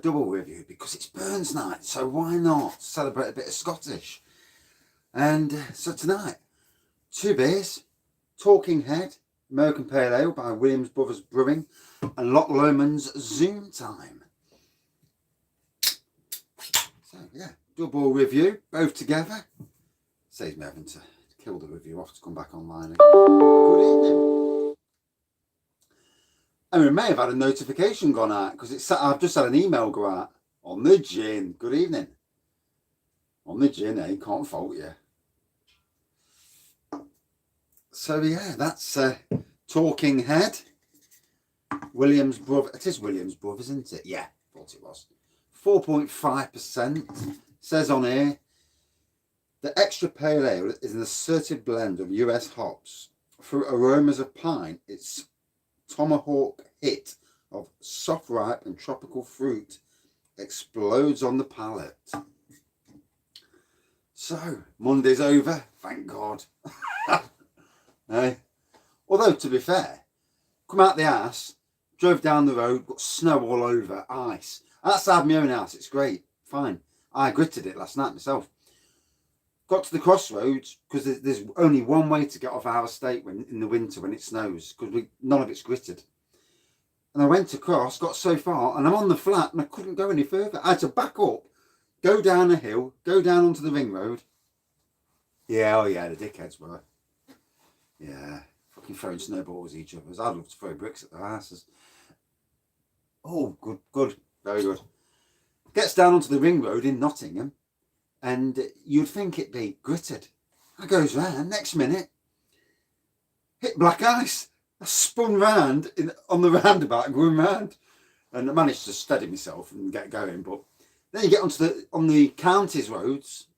double review because it's Burns night, so why not celebrate a bit of Scottish? And so tonight, 2 beers, Talking Head, American Pale Ale by Williams Brothers Brewing, and Loch Lomond's Zoom Time. So yeah, double review, both together. Saves me having to kill the review off to come back online again. Good evening. And we may have had a notification gone out because I've just had an email go out on the gin. Good evening. On the gin, eh? Can't fault you. So yeah, that's Talking Head. Williams Brothers. It is Williams Brothers, isn't it? Yeah, thought it was. 4.5%. Says on here, the extra pale ale is an assertive blend of US hops. Through aromas of pine, its tomahawk hit of soft ripe and tropical fruit explodes on the palate. So Monday's over, thank God. Although to be fair, come out the house, drove down the road, got snow all over, ice. Outside my own house, it's great, fine. I gritted it last night myself. Got to the crossroads because there's only one way to get off our estate in the winter when it snows because none of it's gritted. And I went across, got so far, and I'm on the flat and I couldn't go any further. I had to back up, go down a hill, go down onto the ring road. Yeah, oh yeah, the dickheads were. Yeah, fucking throwing snowballs at each other. I'd love to throw bricks at their asses. Oh, good, very good. Gets down onto the ring road in Nottingham. And you'd think it'd be gritted. I goes round, next minute, hit black ice. I spun round on the roundabout and going round. And I managed to steady myself and get going. But then you get on the counties roads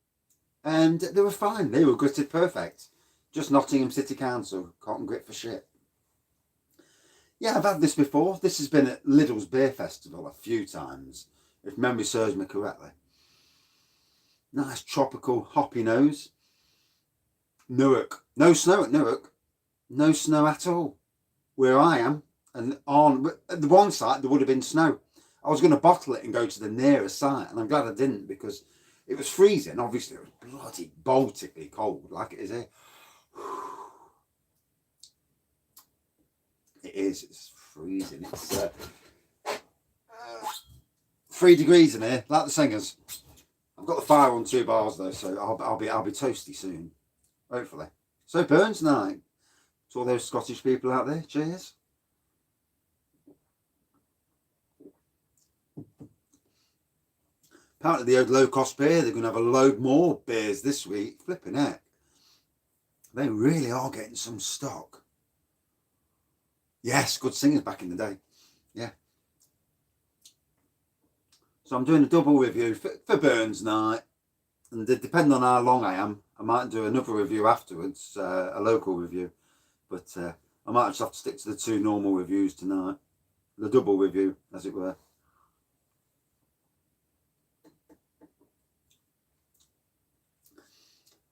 and they were fine. They were gritted perfect. Just Nottingham City Council, can't grit for shit. Yeah, I've had this before. This has been at Lidl's Beer Festival a few times, if memory serves me correctly. Nice tropical hoppy nose. Newark. No snow at Newark. No snow at all. Where I am. And at the one site there would have been snow. I was going to bottle it and go to the nearest site. And I'm glad I didn't because it was freezing. Obviously it was bloody Baltically cold like it is here. It is. It's freezing. It's 3 degrees in here. Like the singers. I've got the fire on 2 bars though, so I'll be toasty soon, hopefully. So Burns night to all those Scottish people out there. Cheers. Apparently the low cost beer, they're going to have a load more beers this week. Flipping heck, they really are getting some stock. Yes, good singers back in the day. Yeah. So I'm doing a double review for Burns night, and depending on how long I am, I might do another review afterwards, a local review, but I might just have to stick to the 2 normal reviews tonight, the double review, as it were.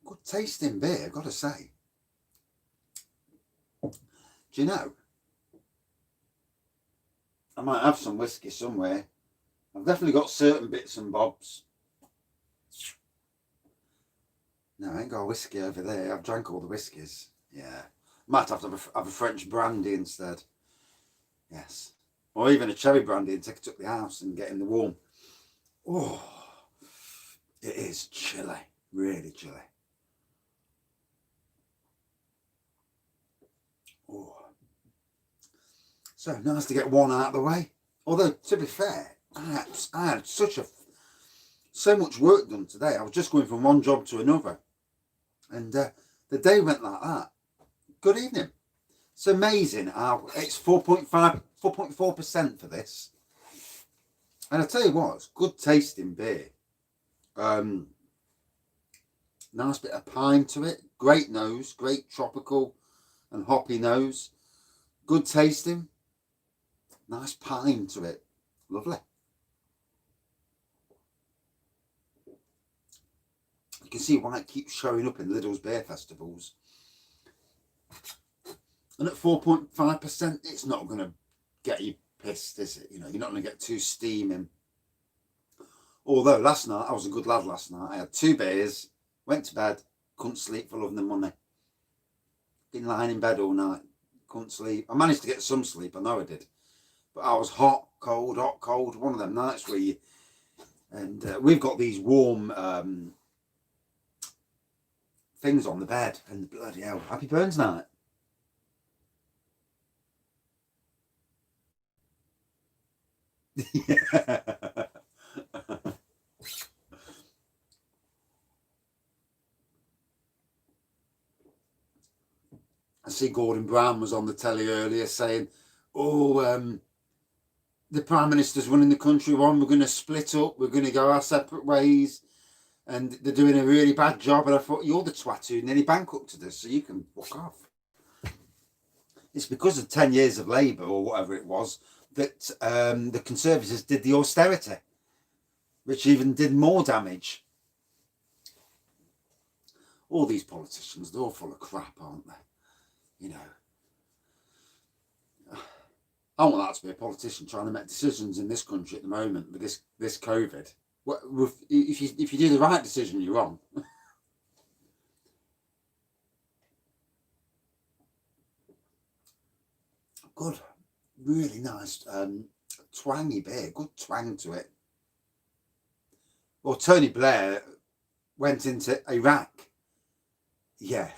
Good tasting beer, I've got to say. Do you know, I might have some whiskey somewhere. I've definitely got certain bits and bobs. No, I ain't got a whiskey over there. I've drank all the whiskies. Yeah. Might have to have a French brandy instead. Yes. Or even a cherry brandy and take it up the house and get in the warm. Oh, it is chilly. Really chilly. Oh. So nice to get one out of the way. Although, to be fair, I had so much work done today. I was just going from one job to another. And the day went like that. Good evening. It's amazing how it's 4.4% for this. And I tell you what, it's good tasting beer. Nice bit of pine to it. Great nose, great tropical and hoppy nose. Good tasting. Nice pine to it. Lovely. You can see why it keeps showing up in Lidl's Beer Festivals. And at 4.5%, it's not going to get you pissed, is it? You know, you're not going to get too steaming. Although last night, I was a good lad last night. I had 2 beers, went to bed, couldn't sleep for love and money. Been lying in bed all night, couldn't sleep. I managed to get some sleep, I know I did. But I was hot, cold, one of them nights where you... And we've got these warm things on the bed, and bloody hell, happy Burns night. Yeah. I see Gordon Brown was on the telly earlier saying, oh, the Prime Minister's running the country wrong, we're going to split up, we're going to go our separate ways, and they're doing a really bad job. And I thought, you're the twat who nearly bankrupted us, so you can walk off. It's because of 10 years of Labour, or whatever it was, that the Conservatives did the austerity, which even did more damage. All these politicians, they're all full of crap, aren't they? You know, I want that to be a politician trying to make decisions in this country at the moment with this COVID. If you do the right decision, you're wrong. Good, really nice, twangy beer, good twang to it. Well, Tony Blair went into Iraq. Yeah.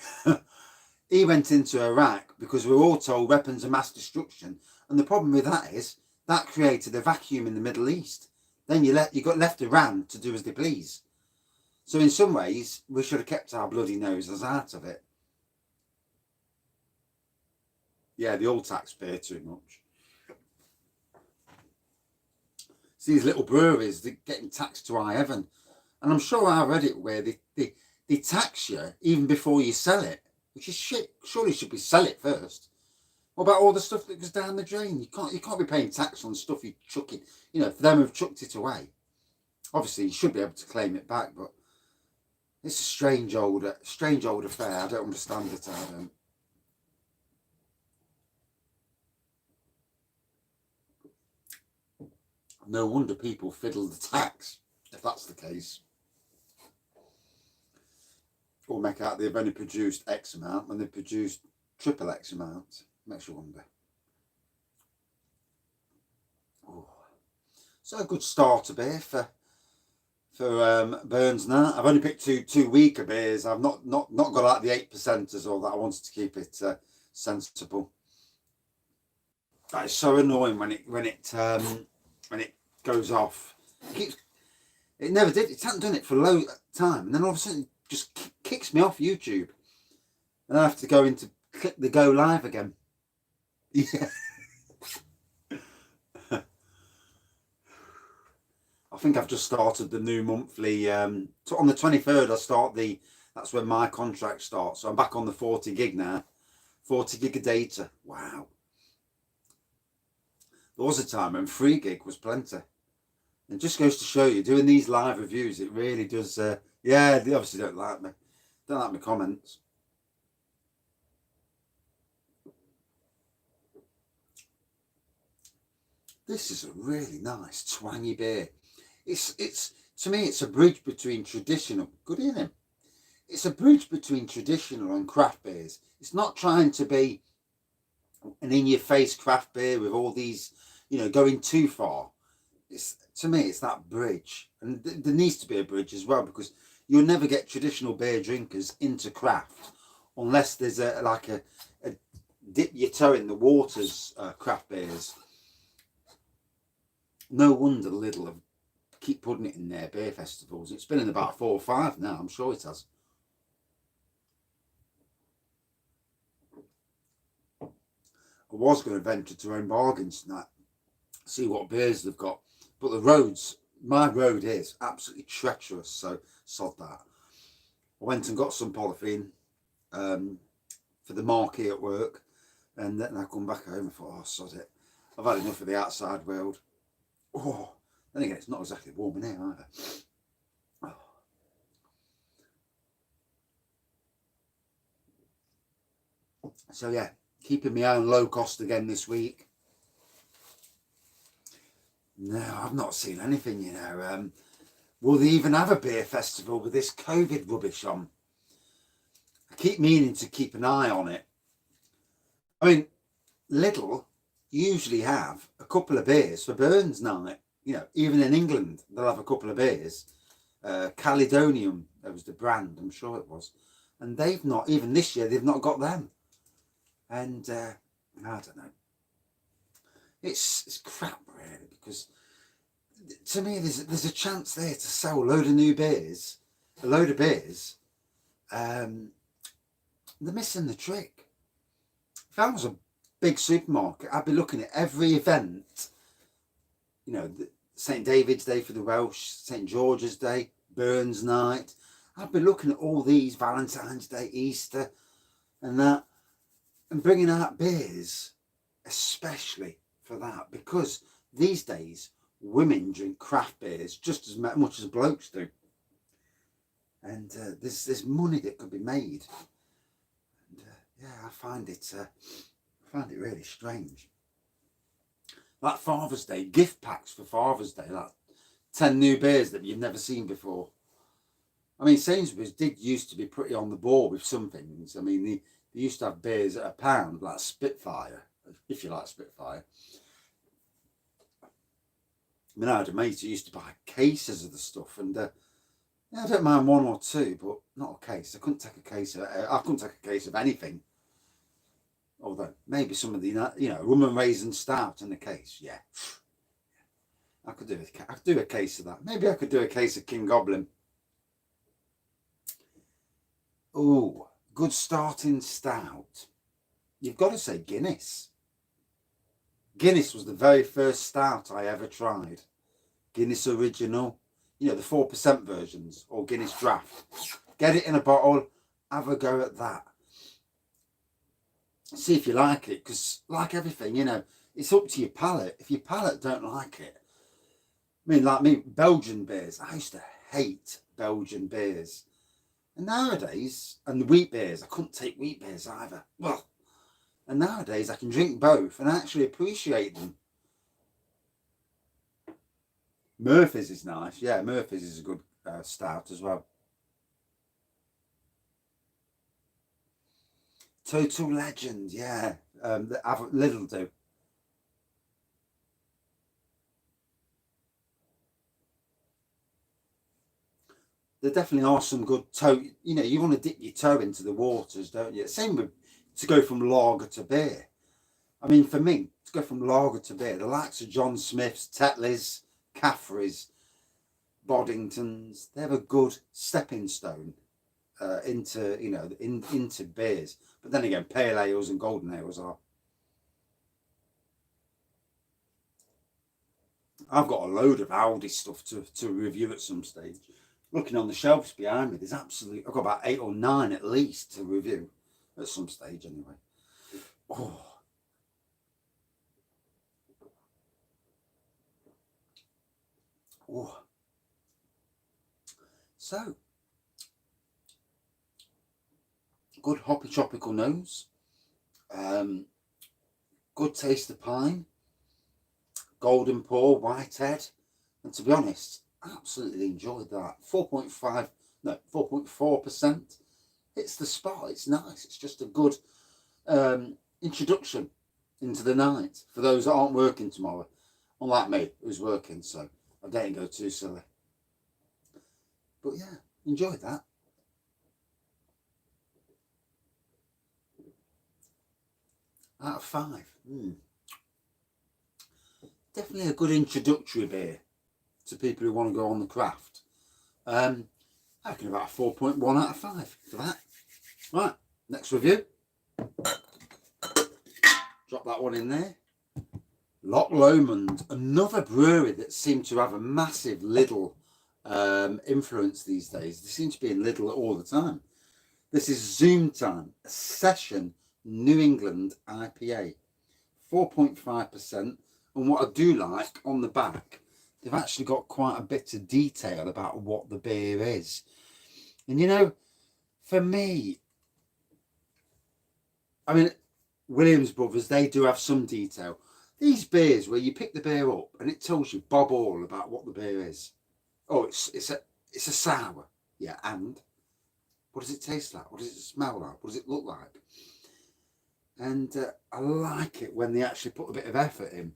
He went into Iraq because we were all told weapons of mass destruction. And the problem with that is that created a vacuum in the Middle East. Then you got left Iran to do as they please. So in some ways, we should have kept our bloody noses out of it. Yeah, the all tax beer too much. See these little breweries, they're getting taxed to high heaven. And I'm sure I read it where they tax you even before you sell it, which is shit. Surely you should be sell it first. What about all the stuff that goes down the drain? You can't be paying tax on stuff you chuck it. You know, for them who've chucked it away. Obviously, you should be able to claim it back, but it's a strange old affair. I don't understand it. I don't. No wonder people fiddle the tax, if that's the case. Or make out they've only produced X amount when they've produced triple X amount. Makes you wonder. Oh. So a good starter beer for Burns now. I've only picked two weaker beers. I've not got like the 8%ers or that. I wanted to keep it sensible. That is so annoying when it goes off. It never did. It hasn't done it for a long time, and then all of a sudden it just kicks me off YouTube, and I have to go into click the go live again. Yeah. I think I've just started the new monthly. On the 23rd, I start that's when my contract starts. So I'm back on the 40 gig now. 40 gig of data. Wow. There was a time when 3 gig was plenty. It just goes to show you, doing these live reviews, it really does. Yeah, they obviously don't like me. Don't like my comments. This is a really nice twangy beer. It's to me, it's a bridge between traditional. Good evening. It's a bridge between traditional and craft beers. It's not trying to be an in-your-face craft beer with all these, going too far. To me, it's that bridge, and there needs to be a bridge as well, because you'll never get traditional beer drinkers into craft unless there's a dip your toe in the waters craft beers. No wonder Lidl keep putting it in their beer festivals. It's been in about 4 or 5 now. I'm sure it has. I was going to venture to own bargains tonight, see what beers they've got, but the roads, my road is absolutely treacherous, so sod that. I went and got some polythene for the marquee at work, and then I come back home and thought, oh, sod it. I've had enough of the outside world. Oh, then again, it's not exactly warm in here either. Oh. So yeah, keeping my own low cost again this week. No, I've not seen anything, Will they even have a beer festival with this COVID rubbish on? I keep meaning to keep an eye on it. I mean, Lidl usually have a couple of beers for Burns night. You know, even in England, they'll have a couple of beers. Caledonium, that was the brand, I'm sure it was. And they've not, even this year, they've not got them. And I don't know. It's crap, really, because to me, there's a chance there to sell a load of new beers, a load of beers. They're missing the trick. If I was a big supermarket, I'd be looking at every event. You know, St. David's Day for the Welsh, St. George's Day, Burns Night. I'd be looking at all these, Valentine's Day, Easter, and that, and bringing out beers, especially for that, because these days women drink craft beers just as much as blokes do, and there's money that could be made. And yeah, I find it really strange. Like Father's Day, gift packs for Father's Day, like 10 new beers that you've never seen before. I mean, Sainsbury's did used to be pretty on the ball with some things. I mean, they used to have beers at £1, like Spitfire, if you like Spitfire. I mean, I had a mate who used to buy cases of the stuff, and yeah, I don't mind one or two, but not a case. I couldn't take a case of anything. Although maybe some of the, you know, rum and raisin stout in the case, yeah. I could do a case of that. Maybe I could do a case of King Goblin. Oh, good starting stout. You've got to say Guinness. Guinness was the very first stout I ever tried. Guinness Original, you know, the 4% versions, or Guinness Draft. Get it in a bottle, have a go at that. See if you like it, because like everything, you know, it's up to your palate. If your palate don't like it, I mean, like me, Belgian beers. I used to hate Belgian beers. And nowadays, and the wheat beers, I couldn't take wheat beers either. Well, and nowadays I can drink both and actually appreciate them. Murphy's is nice. Yeah, Murphy's is a good stout as well. Total Legend, yeah. Lidl do. There definitely are some good toe. You know, you want to dip your toe into the waters, don't you? Same with to go from lager to beer. I mean, for me, to go from lager to beer, the likes of John Smith's, Tetley's, Caffrey's, Boddington's, they're a good stepping stone into, you know, into beers. But then again, pale ales and golden ales are. I've got a load of Aldi stuff to review at some stage. Looking on the shelves behind me, I've got about 8 or 9 at least to review at some stage anyway. Oh. Oh. So, good hoppy tropical nose, good taste of pine, golden pour, whitehead, and to be honest, absolutely enjoyed that. 4.4%. It's the spot. It's nice. It's just a good introduction into the night for those that aren't working tomorrow. Unlike me, who's working, so I don't go too silly. But yeah, enjoyed that. Out of 5. Definitely a good introductory beer to people who want to go on the craft. I reckon about a 4.1 out of 5 for that. Right, next review. Drop that one in there. Loch Lomond, another brewery that seemed to have a massive Lidl influence these days. They seem to be in Lidl all the time. This is Zoom Time, a session New England IPA. 4.5%. And what I do like on the back, they've actually got quite a bit of detail about what the beer is. And you know, for me, I mean, Williams Brothers, they do have some detail. These beers where you pick the beer up and it tells you bob all about what the beer is. Oh, it's a sour. Yeah, and what does it taste like? What does it smell like? What does it look like? And I like it when they actually put a bit of effort in.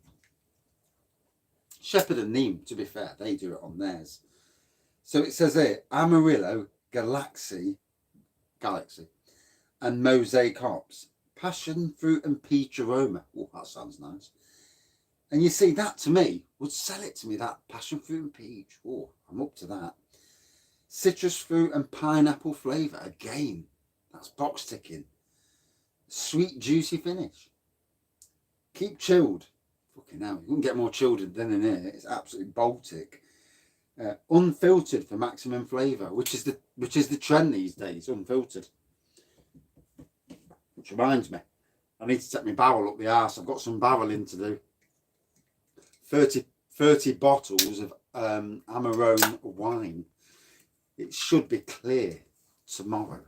Shepherd and Neem, to be fair, they do it on theirs. So it says here, Amarillo, Galaxy, and Mosaic hops. Passion fruit and peach aroma. Oh, that sounds nice. And you see, that to me would sell it to me, that passion fruit and peach. Oh, I'm up to that. Citrus fruit and pineapple flavour. Again, that's box ticking. Sweet, juicy finish. Keep chilled. Fucking hell, you wouldn't get more chilled than in here. It's absolutely Baltic. Unfiltered for maximum flavour, which is the trend these days. Unfiltered. Which reminds me, I need to take my barrel up the arse. I've got some barreling to do. 30 bottles of Amarillo wine. It should be clear tomorrow,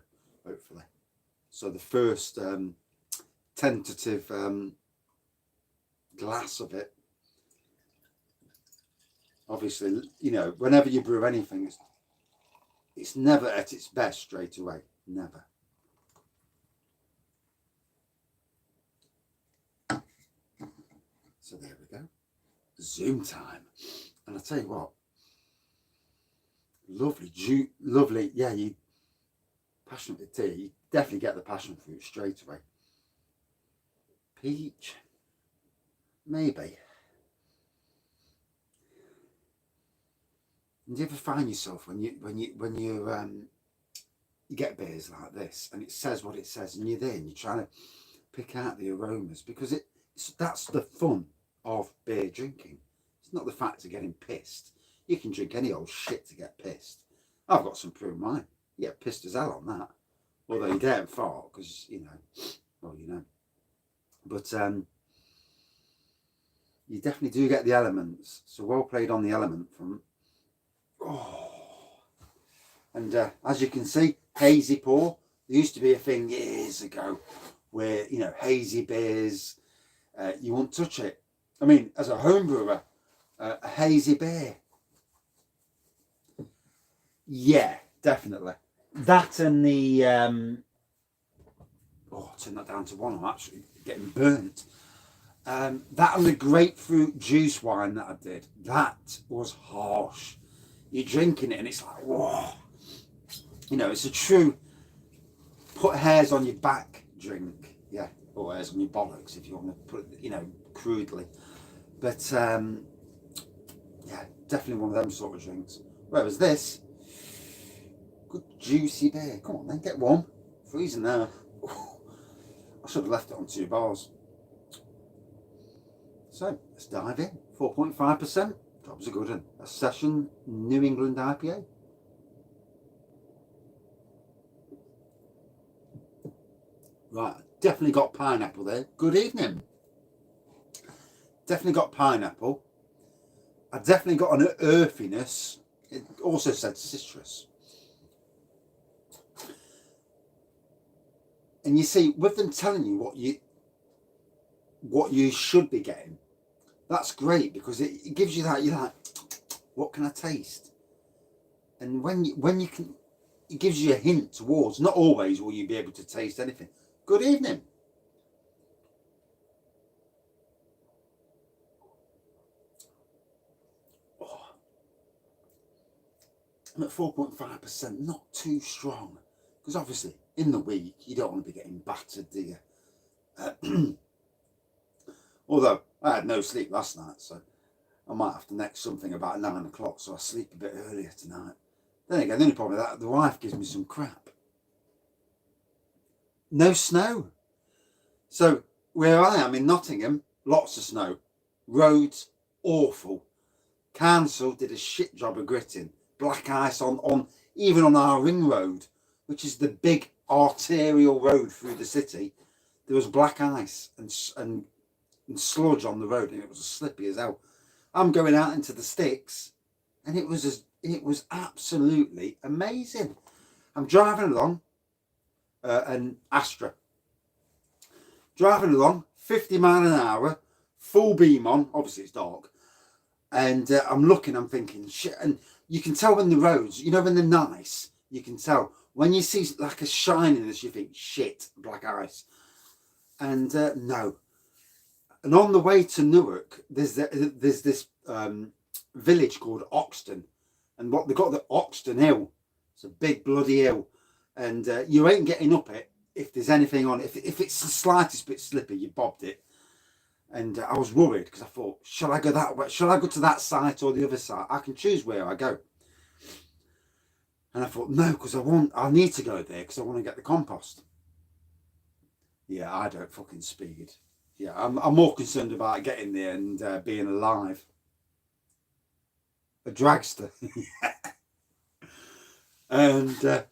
hopefully. So the first tentative glass of it. Obviously, you know, whenever you brew anything, it's never at its best straight away. Never. So there we go. Zoom time. And I tell you what, lovely. Yeah, you passion fruit tea. You definitely get the passion fruit straight away. Peach, maybe. And do you ever find yourself when you get beers like this and it says what it says, and you're there and you're trying to pick out the aromas, because that's the fun of beer drinking. It's not the fact of getting pissed. You can drink any old shit to get pissed. I've got some prune wine. You get pissed as hell on that. Although you daren't fart because, you know, well, you know. But you definitely do get the elements. So well played on the element front. Oh. And as you can see, hazy pour. There used to be a thing years ago where, you know, hazy beers, you won't touch it. I mean, as a home brewer, a hazy beer. Yeah, definitely. That and the... I'll turn that down to one. I'm actually getting burnt. That and the grapefruit juice wine that I did. That was harsh. You're drinking it and it's like, whoa. You know, it's a true put hairs on your back drink. Yeah, or hairs on your bollocks if you want to put it, you know, crudely. But yeah, definitely one of them sort of drinks. Whereas this, good juicy beer. Come on then, get one. Freezing now. I should have left it on 2 bars. So let's dive in. 4.5%. That was a good one. A session New England IPA. Right, definitely got pineapple there. Good evening. Definitely got pineapple. I definitely got an earthiness. It also said citrus. And you see, with them telling you what you should be getting, that's great, because it gives you that, you're like, what can I taste? And when you can, it gives you a hint towards, not always will you be able to taste anything. Good evening. Oh, I'm at 4.5%, not too strong. Because obviously, in the week, you don't want to be getting battered, do you? Although, I had no sleep last night, so I might have to next something about 9 o'clock, so I sleep a bit earlier tonight. Then again, the only problem with that, the wife gives me some crap. No snow. So, where I am in Nottingham, lots of snow. Roads, awful. Council did a shit job of gritting. Black ice on even on our ring road, which is the big arterial road through the city. There was black ice and sludge on the road, and it was as slippy as hell. I'm going out into the sticks, and it was absolutely amazing. I'm driving along an Astra. Driving along, 50 mile an hour, full beam on, obviously it's dark, And I'm looking, I'm thinking, shit. And you can tell when the roads, you know, when they're nice, you can tell. When you see like a shininess, you think, shit, black ice. And no. And on the way to Newark, there's this village called Oxton. And what they got, the Oxton Hill. It's a big bloody hill. And you ain't getting up it if there's anything on it. If it's the slightest bit slippy, you bobbed it. And I was worried because I thought, shall I go that way? Shall I go to that site or the other site? I can choose where I go. And I thought, no, because I need to go there because I want to get the compost. Yeah, I don't fucking speed. Yeah, I'm more concerned about getting there and being alive. A dragster. And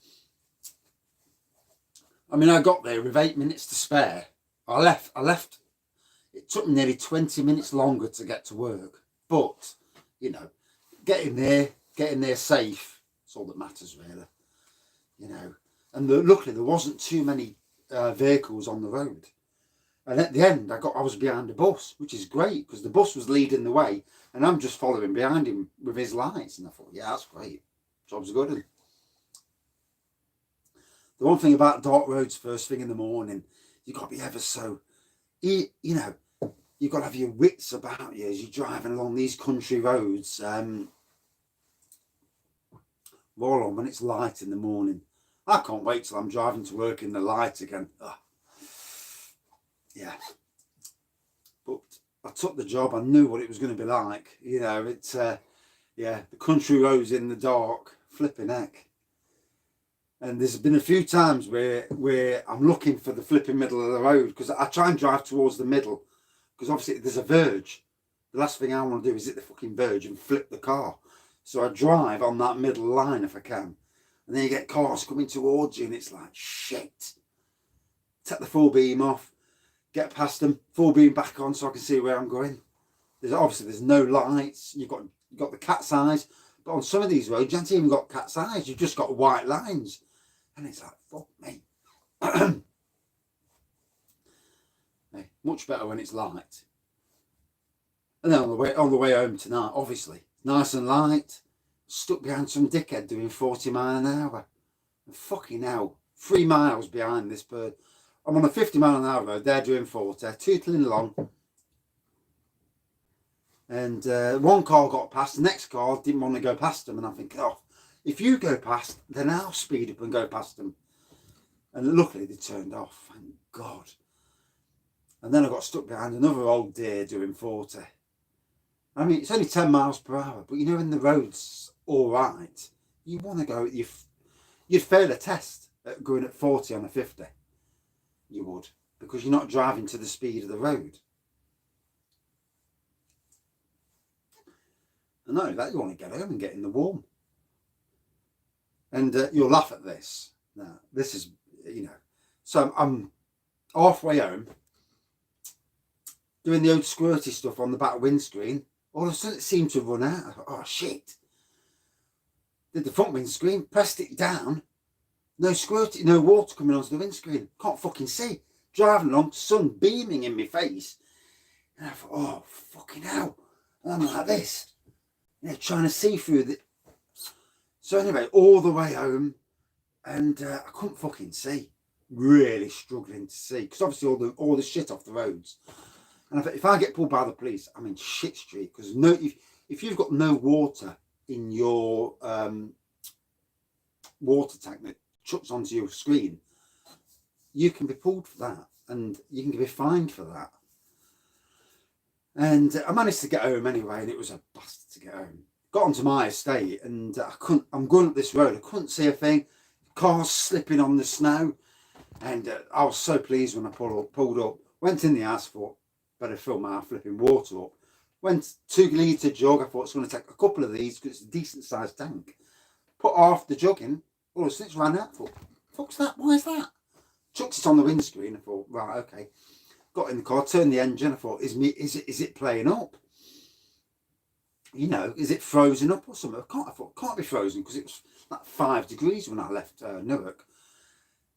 I mean, I got there with 8 minutes to spare. I left. It took me nearly 20 minutes longer to get to work. But, you know, getting there safe, it's all that matters, really. You know, and luckily there wasn't too many vehicles on the road. And at the end, I was behind a bus, which is great because the bus was leading the way and I'm just following behind him with his lights. And I thought, yeah, that's great. Job's good. The one thing about dark roads first thing in the morning, you've got to be ever so, you know, you've got to have your wits about you as you're driving along these country roads. Roll on when it's light in the morning. I can't wait till I'm driving to work in the light again. Ugh. Yeah. But I took the job. I knew what it was going to be like. You know, it's, yeah, the country roads in the dark, flipping heck. And there's been a few times where I'm looking for the flipping middle of the road because I try and drive towards the middle because obviously there's a verge. The last thing I want to do is hit the fucking verge and flip the car. So I drive on that middle line if I can. And then you get cars coming towards you and it's like, shit. Take the full beam off, get past them, full beam back on so I can see where I'm going. There's no lights. You've got the cat's eyes. But on some of these roads, you haven't even got cat's eyes. You've just got white lines. And it's like, fuck me. Hey, much better when it's light. And then on the way home tonight, obviously, nice and light, stuck behind some dickhead doing 40 miles an hour. And fucking hell, 3 miles behind this bird. I'm on a 50 mile an hour road, they're doing 40, tootling along. And one car got past, the next car didn't want to go past them. And I think, oh, if you go past, then I'll speed up and go past them. And luckily they turned off, thank God. And then I got stuck behind another old deer doing 40. I mean, it's only 10 miles per hour, but you know, when the road's all right, you want to go, you'd fail a test at going at 40 on a 50. You would, because you're not driving to the speed of the road. I know that you want to get home and get in the warm. And you'll laugh at this. Now, this is, you know, so I'm halfway home, doing the old squirty stuff on the back windscreen. All of a sudden it seemed to run out. I thought, oh shit. Did the front windscreen, pressed it down. No squirty, no water coming onto the windscreen. Can't fucking see. Driving along, sun beaming in my face. And I thought, oh, fucking hell. And I'm like this. You know, trying to see through the... So anyway, all the way home, and I couldn't fucking see. Really struggling to see. Because obviously all the shit off the roads. And I thought, if I get pulled by the police, I'm in shit street. Because if you've got no water in your water tank that chucks onto your screen, you can be pulled for that. And you can be fined for that. And I managed to get home anyway, and it was a bastard to get home. Got onto my estate, and I'm going up this road. I couldn't see a thing. Cars slipping on the snow, and I was so pleased when I pulled up. Went in the house, thought better fill my flipping water up. Went 2 litre jug. I thought it's going to take a couple of these because it's a decent sized tank. Put half the jug in. All of a sudden it's ran out. I thought, fuck's that? Why is that? Chucked it on the windscreen. I thought, right, okay. Got in the car, turned the engine. I thought, is it playing up? You know, is it frozen up or something? I thought, can't be frozen because it was like 5 degrees when I left Newark.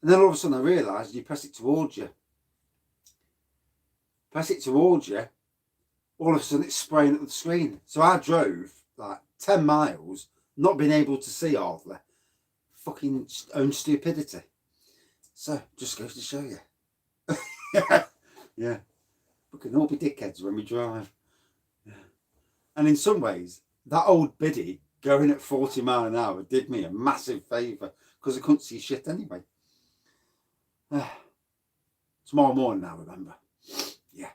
And then all of a sudden I realised you press it towards you. Press it towards you, all of a sudden it's spraying at the screen. So I drove like 10 miles, not being able to see hardly. Fucking own stupidity. So just goes to show you. Yeah. We can all be dickheads when we drive. Yeah. And in some ways, that old biddy going at 40 mile an hour did me a massive favour because I couldn't see shit anyway. Tomorrow morning, I remember. Yeah.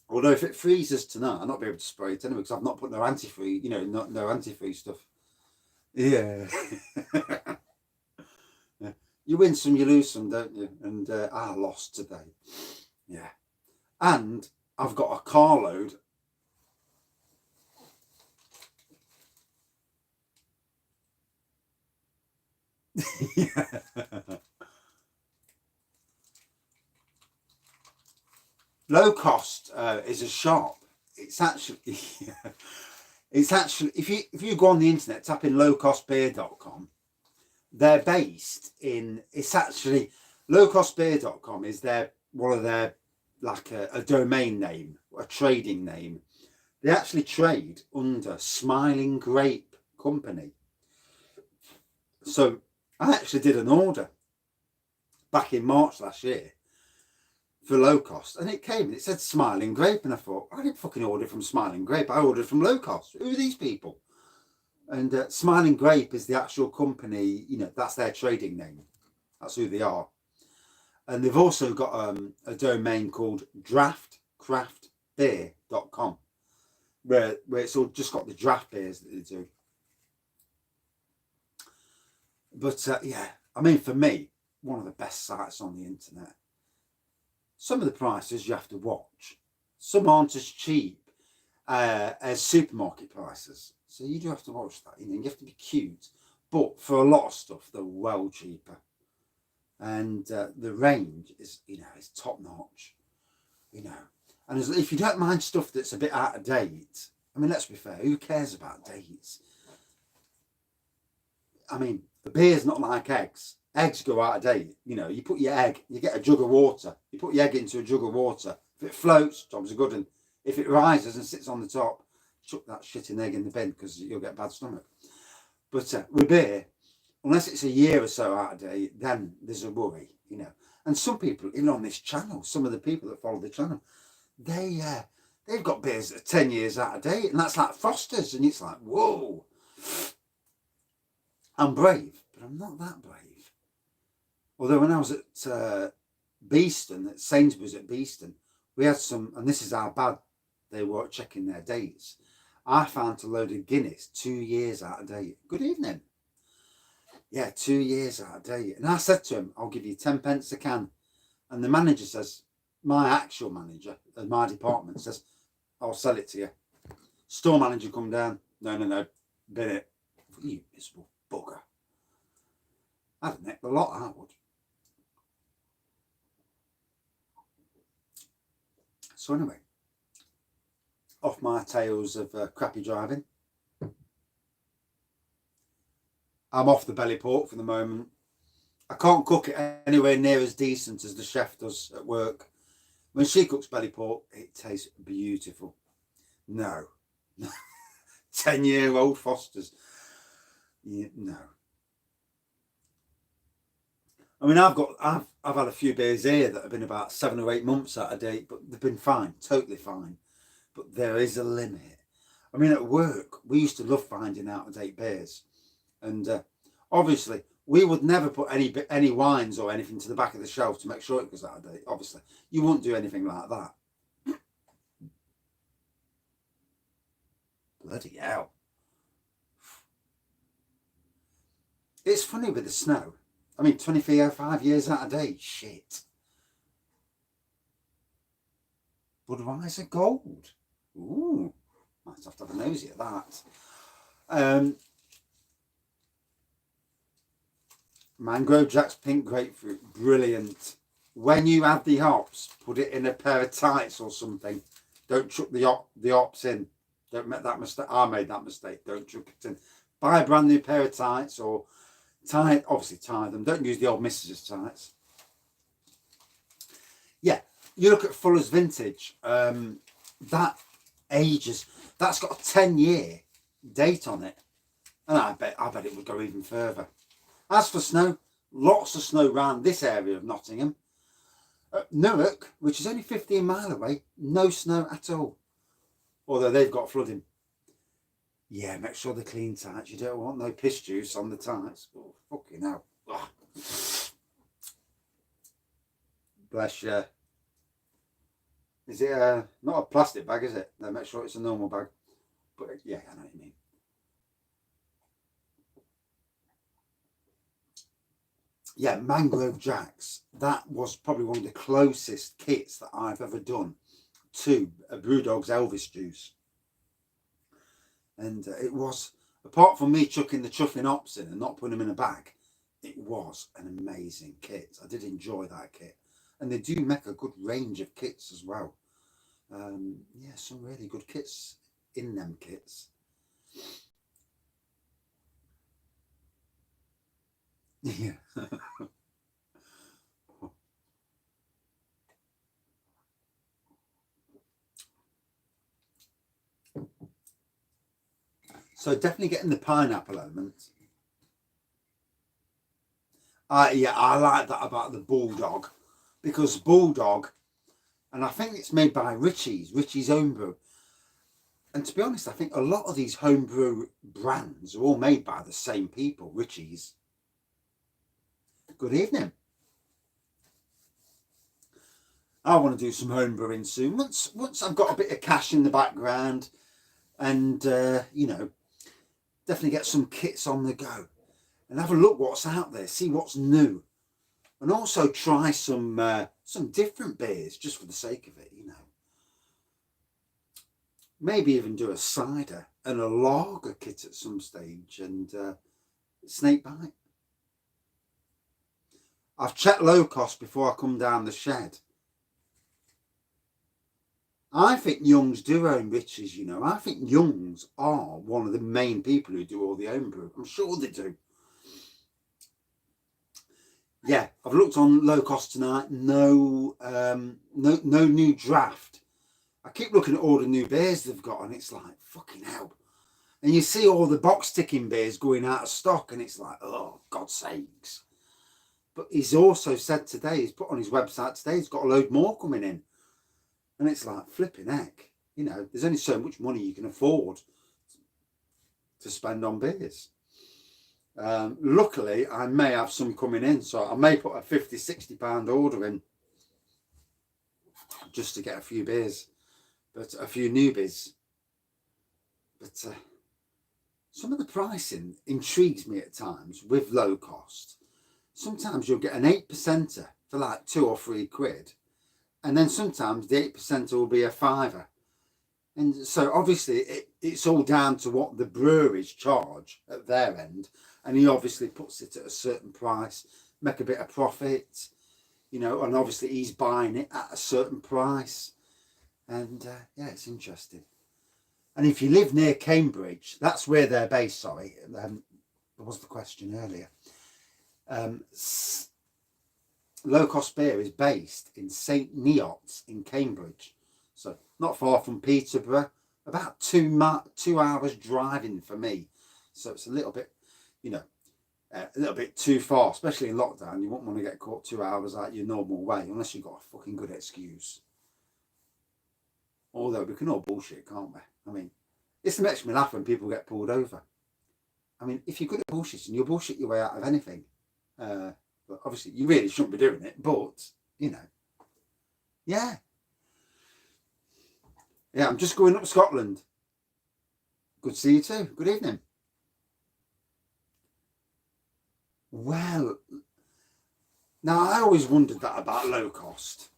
Although if it freezes tonight, I'll not be able to spray it anyway because I've not put no antifreeze, no antifreeze stuff. Yeah. Yeah. You win some, you lose some, don't you? And I lost today. Yeah. And I've got a carload. Yeah. Low Cost is a shop. It's actually, if you go on the internet, tap in lowcostbeer.com, they're based in, it's actually, lowcostbeer.com is one of their, like a domain name, a trading name. They actually trade under Smiling Grape Company. So I actually did an order back in March last year for Low Cost, and it came and it said Smiling Grape, and I thought, I didn't fucking order from Smiling Grape, I ordered from Low Cost. Who are these people? And Smiling Grape is the actual company, that's their trading name. That's who they are. And they've also got a domain called draftcraftbeer.com, where it's all just got the draft beers that they do. But yeah, I mean, for me, one of the best sites on the internet. Some of the prices you have to watch. Some aren't as cheap as supermarket prices. So you do have to watch that. You have to be cute. But for a lot of stuff, they're well cheaper. And the range is, is top notch. And if you don't mind stuff that's a bit out of date, I mean, let's be fair, who cares about dates? I mean, the beer's not like eggs. Eggs go out of date. You put your egg, you get a jug of water. You put your egg into a jug of water. If it floats, job's a good one. If it rises and sits on the top, chuck that shitting egg in the bin because you'll get a bad stomach. But with beer, unless it's a year or so out of date, then there's a worry, And some people, even on this channel, some of the people that follow the channel, they've got beers that are 10 years out of date, and that's like Foster's, and it's like, whoa. I'm brave, but I'm not that brave. Although when I was at Beeston, at Sainsbury's at Beeston, we had some, and this is how bad they were checking their dates. I found a load of Guinness 2 years out of date. Good evening. Yeah, 2 years out of date. And I said to him, I'll give you 10 pence a can. And the manager says, my actual manager of my department says, I'll sell it to you. Store manager come down. No, bin it. You miserable bugger. I'd nick the lot, I would. So anyway, off my tales of crappy driving. I'm off the belly pork for the moment. I can't cook it anywhere near as decent as the chef does at work. When she cooks belly pork, it tastes beautiful. No. 10-year-old Fosters. Yeah, no. I mean, I've had a few beers here that have been about 7 or 8 months out of date, but they've been fine, totally fine. But there is a limit. I mean, at work, we used to love finding out of date beers, and obviously, we would never put any wines or anything to the back of the shelf to make sure it was out of date. Obviously, you wouldn't do anything like that. Bloody hell! It's funny with the snow. I mean, 25 years out of date. Shit. Budweiser Gold. Ooh. Might have to have a nosy at that. Mangrove Jack's Pink Grapefruit. Brilliant. When you add the hops, put it in a pair of tights or something. Don't chuck the hops in. Don't make that mistake. I made that mistake. Don't chuck it in. Buy a brand new pair of tights or obviously tie them. Don't use the old Mrs. tights. Yeah, you look at Fuller's Vintage. that ages. That's got a 10-year date on it, and I bet it would go even further. As for snow, lots of snow around this area of Nottingham. Newark, which is only 15 miles away, no snow at all, although they've got flooding. Yeah, make sure they're clean tights. You don't want no piss juice on the tights. Oh, fucking hell. Ugh. Bless you. Is it not a plastic bag, is it? No, make sure it's a normal bag. But yeah, I know what you mean. Yeah, Mangrove Jacks. That was probably one of the closest kits that I've ever done to a Brewdog's Elvis juice. And it was, apart from me chucking the chuffing hops in and not putting them in a bag, it was an amazing kit. I did enjoy that kit. And they do make a good range of kits as well. Yeah, some really good kits in them kits. Yeah. So definitely getting the pineapple element. Yeah, I like that about the Bulldog, because Bulldog, and I think it's made by Richie's Homebrew. And to be honest, I think a lot of these homebrew brands are all made by the same people, Richie's. Good evening. I want to do some homebrewing soon. Once I've got a bit of cash in the background, and you know, definitely get some kits on the go and have a look what's out there, see what's new, and also try some different beers just for the sake of it, you know. Maybe even do a cider and a lager kit at some stage, and snake bite. I've checked low cost before I come down the shed. I think Young's do own Richie's, you know. I think Young's are one of the main people who do all the homebrew. I'm sure they do. Yeah, I've looked on low cost tonight. No new draft. I keep looking at all the new beers they've got, and it's like, fucking hell. And you see all the box ticking beers going out of stock, and it's like, oh, God's sakes. But he's also said today, he's put on his website today, he's got a load more coming in. And it's like, flipping heck. You know, there's only so much money you can afford to spend on beers. Luckily, I may have some coming in, so I may put a £50-60 order in just to get a few beers, but a few newbies. But some of the pricing intrigues me at times with low cost. Sometimes you'll get an 8%er for like £2 or £3, and then sometimes the 8%er will be a £5. And so obviously it's all down to what the breweries charge at their end, and he obviously puts it at a certain price, make a bit of profit, you know, and obviously he's buying it at a certain price. And yeah, it's interesting. And if you live near Cambridge, that's where they're based, sorry, there was the question earlier. Low cost beer is based in St Neots in Cambridge, so not far from Peterborough, about 2 hours driving for me. So it's a little bit, you know, a little bit too far, especially in lockdown. You wouldn't want to get caught 2 hours out your normal way unless you've got a fucking good excuse. Although we can all bullshit, can't we? I mean, it makes me laugh when people get pulled over. I mean, if you're good at bullshitting, you'll bullshit your way out of anything. But obviously, you really shouldn't be doing it. But, you know, yeah. Yeah, I'm just going up Scotland. Good to see you too. Good evening. Well, now I always wondered that about low cost.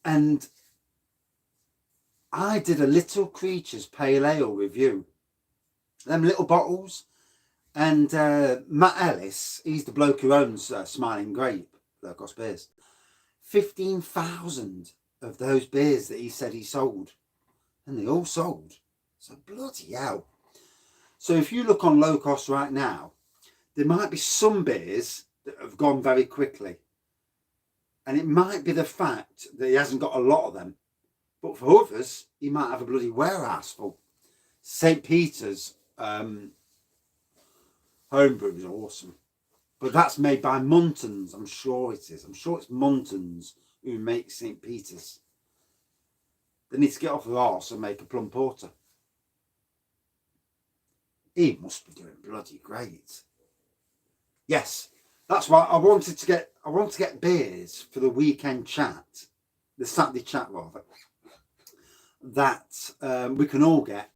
And I did a Little Creatures Pale Ale review. Them little bottles. And Matt Ellis, he's the bloke who owns Smiling Grape, low cost beers. 15,000 of those beers that he said he sold. And they all sold. So bloody hell. So if you look on low cost right now, there might be some beers that have gone very quickly. And it might be the fact that he hasn't got a lot of them. But for others, he might have a bloody warehouse full. St. Peter's homebrew is awesome. But that's made by Muntons, I'm sure it is. I'm sure it's Muntons who make St. Peter's. They need to get off their arse and make a plum porter. He must be doing bloody great. Yes, that's why I wanted to get beers for the weekend chat, the Saturday chat rather, that we can all get.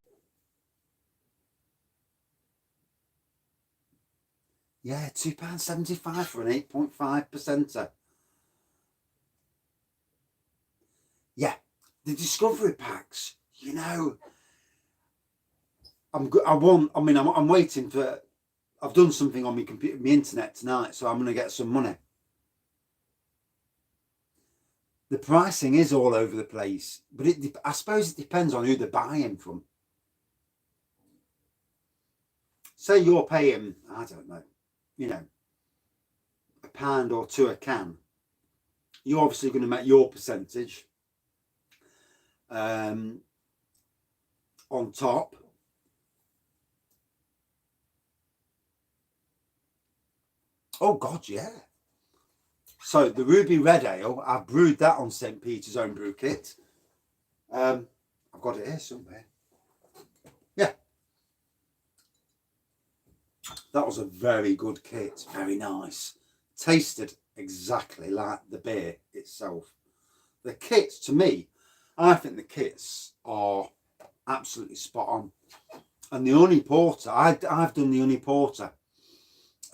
Yeah, £2.75 for an 8.5%. Yeah, the discovery packs, you know, I'm waiting for, I've done something on my computer, my internet tonight, so I'm going to get some money. The pricing is all over the place, but I suppose it depends on who they're buying from. Say you're paying, I don't know, you know, £1 or £2 a can. You're obviously going to make your percentage on top. Oh God, yeah. So the Ruby Red Ale, I've brewed that on St. Peter's own brew kit. I've got it here somewhere. Yeah. That was a very good kit, very nice. Tasted exactly like the beer itself. The kits, to me, I think the kits are absolutely spot on. And the honey porter, I've done the honey porter.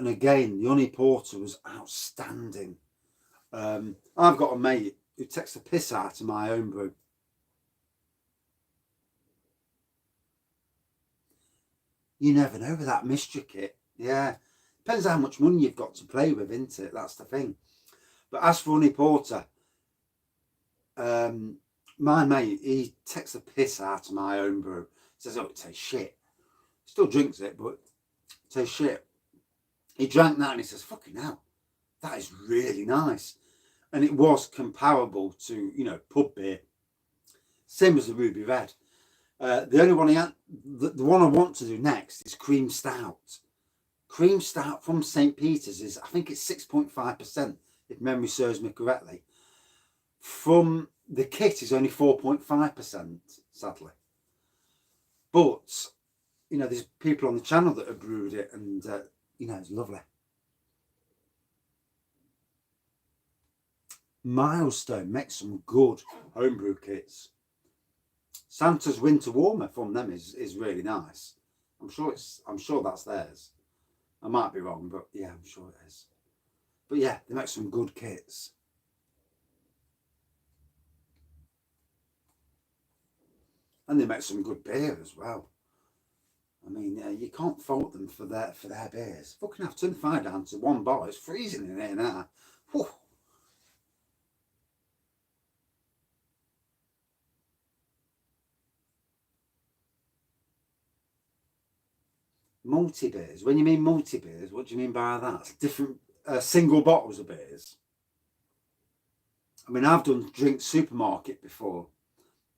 And again, the honey porter was outstanding. I've got a mate who takes the piss out of my own brew. You never know with that mixture kit. Yeah. Depends how much money you've got to play with, isn't it? That's the thing. But as for honey porter, my mate, he takes the piss out of my own brew. He says, oh, it tastes shit. Still drinks it, but it tastes shit. He drank that and he says, fucking hell, that is really nice. And it was comparable to, you know, pub beer. Same as the Ruby Red. The only one the one I want to do next is cream stout. Cream stout from St. Peter's is, I think it's 6.5%, if memory serves me correctly. From the kit is only 4.5%, sadly. But, you know, there's people on the channel that have brewed it and, you know, it's lovely. Milestone makes some good homebrew kits. Santa's Winter Warmer from them is really nice. I'm sure that's theirs. I might be wrong, but yeah, I'm sure it is. But yeah, they make some good kits. And they make some good beer as well. I mean, you can't fault them for their beers. Fucking have turned the fire down to 1 bar. It's freezing in here now. Whew. Multi-beers. When you mean multi-beers, what do you mean by that? Different single bottles of beers. I mean, I've done drink supermarket before,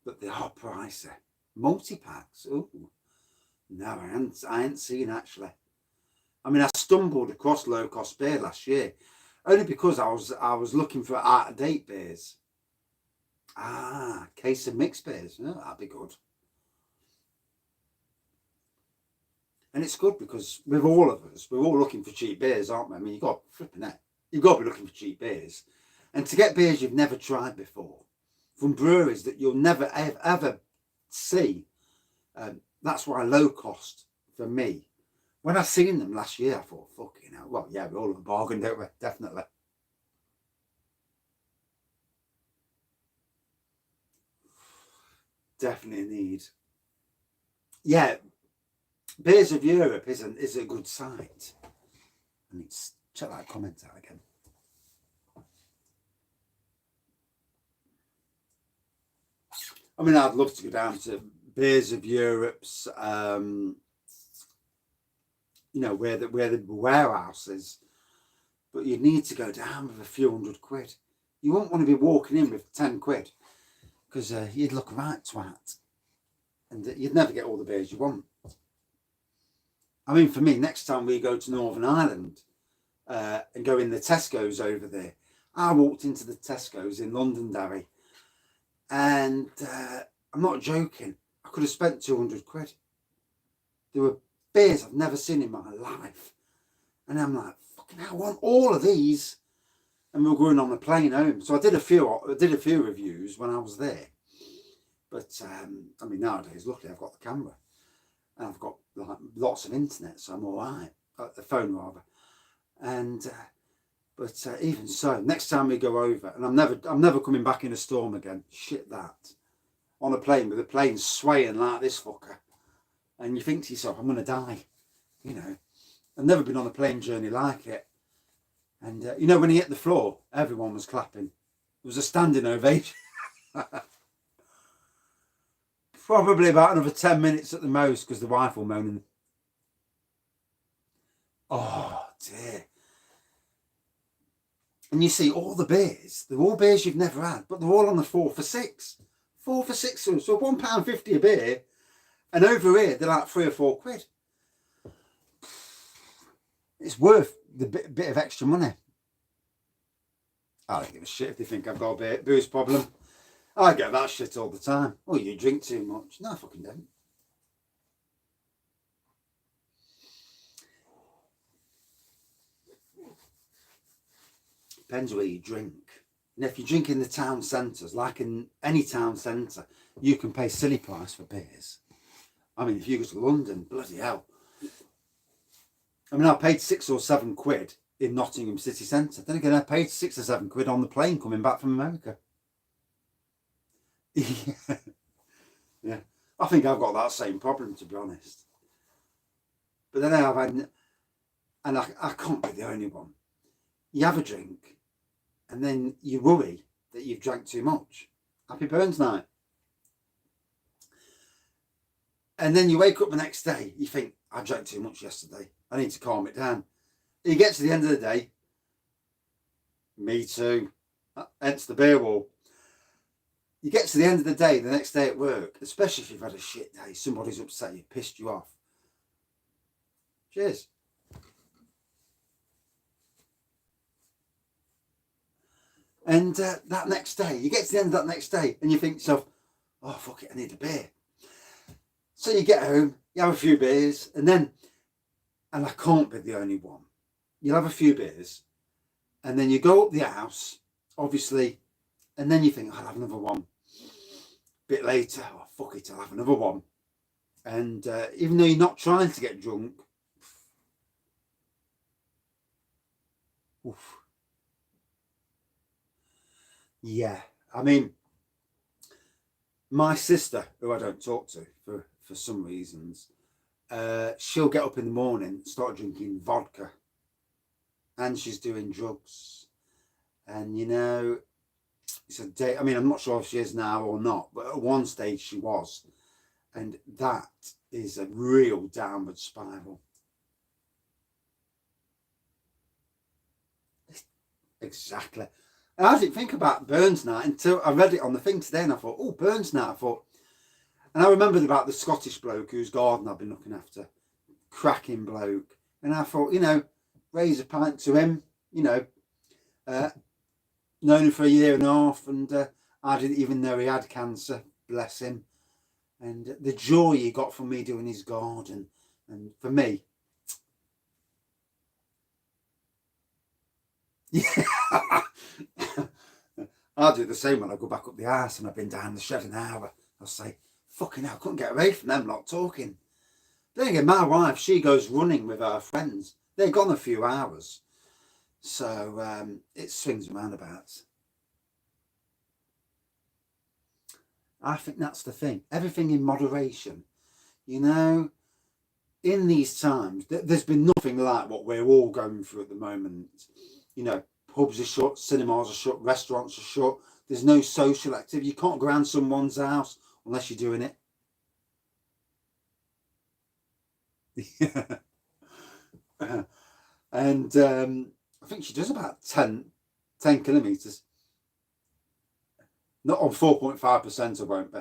but they are pricey. Multi-packs, ooh. No, I ain't seen actually. I mean, I stumbled across low-cost beer last year, only because I was looking for out-of-date beers. Ah, case of mixed beers. Oh, that'd be good. And it's good because with all of us, we're all looking for cheap beers, aren't we? I mean, you've got flipping it. You've got to be looking for cheap beers. And to get beers you've never tried before, from breweries that you'll never ever see, that's why low cost for me. When I seen them last year, I thought, fucking hell, well, yeah, we're all in a bargain, don't we? Definitely. Definitely a need. Yeah, Beers of Europe is a good site. I need to check that comment out again. I mean, I'd love to go down to Beers of Europe's, you know, where the warehouse is, but you'd need to go down with a few £100. You won't want to be walking in with 10 quid, because you'd look right twat, and you'd never get all the beers you want. I mean, for me, next time we go to Northern Ireland and go in the Tesco's over there, I walked into the Tesco's in Londonderry, and I'm not joking, I could have spent 200 quid. There were beers I've never seen in my life. And I'm like, fucking hell, I want all of these. And we were going on the plane home. So I did a few reviews when I was there. But, I mean, nowadays, luckily, I've got the camera. And I've got like lots of internet, so I'm all right. The phone, rather. And, but even so, next time we go over, and I'm never coming back in a storm again. Shit that. On a plane with the plane swaying like this fucker. And you think to yourself, I'm going to die. You know, I've never been on a plane journey like it. And, you know, when he hit the floor, everyone was clapping. It was a standing ovation. Probably about another 10 minutes at the most, because the wife will moaning. Oh, dear. And you see all the beers, they're all beers you've never had, but they're all on the 4 for £6. 4 for £6, so £1.50 a beer. And over here, they're like 3 or 4 quid. It's worth the bit of extra money. I don't give a shit if they think I've got a booze problem. I get that shit all the time. Oh, you drink too much. No, I fucking don't. Depends where you drink. And if you drink in the town centres, like in any town centre, you can pay silly price for beers. I mean, if you go to London, bloody hell. I mean, I paid 6 or 7 quid in Nottingham city centre. Then again, I paid 6 or 7 quid on the plane coming back from America. Yeah. I think I've got that same problem, to be honest. But then I've had, and I can't be the only one. You have a drink, and then you worry that you've drank too much. Happy Burns night. And then you wake up the next day, you think, I drank too much yesterday. I need to calm it down. And you get to the end of the day, me too, hence the beer wall. You get to the end of the day, the next day at work, especially if you've had a shit day, somebody's upset you, pissed you off. Cheers. And that next day, you get to the end of that next day and you think to yourself, oh, fuck it, I need a beer. So you get home, you have a few beers, and then, and I can't be the only one, you'll have a few beers, and then you go up the house, obviously, and then you think, I'll have another one. A bit later, oh, fuck it, I'll have another one. And even though you're not trying to get drunk, oof. Yeah, I mean, my sister, who I don't talk to for some reasons, she'll get up in the morning, start drinking vodka, and she's doing drugs. And you know, it's a day. I mean, I'm not sure if she is now or not, but at one stage she was, and that is a real downward spiral. Exactly. And I didn't think about Burns night until I read it on the thing today, and I thought, oh, Burns night. I thought, and I remembered about the Scottish bloke whose garden I've been looking after, cracking bloke, and I thought, you know, raise a pint to him, you know, known him for a year and a half, and I didn't even know he had cancer, bless him, and the joy he got from me doing his garden, and for me, yeah. I'll do the same when I go back up the arse and I've been down the shed an hour. I'll say, fucking hell, I couldn't get away from them lot talking. Then again, my wife, she goes running with her friends. They're gone a few hours. So it swings and roundabouts. I think that's the thing. Everything in moderation. You know, in these times, there's been nothing like what we're all going through at the moment. You know, pubs are shut, cinemas are shut, restaurants are shut. There's no social activity. You can't go around someone's house unless you're doing it. And I think she does about 10 kilometres. Not on 4.5%, I won't be.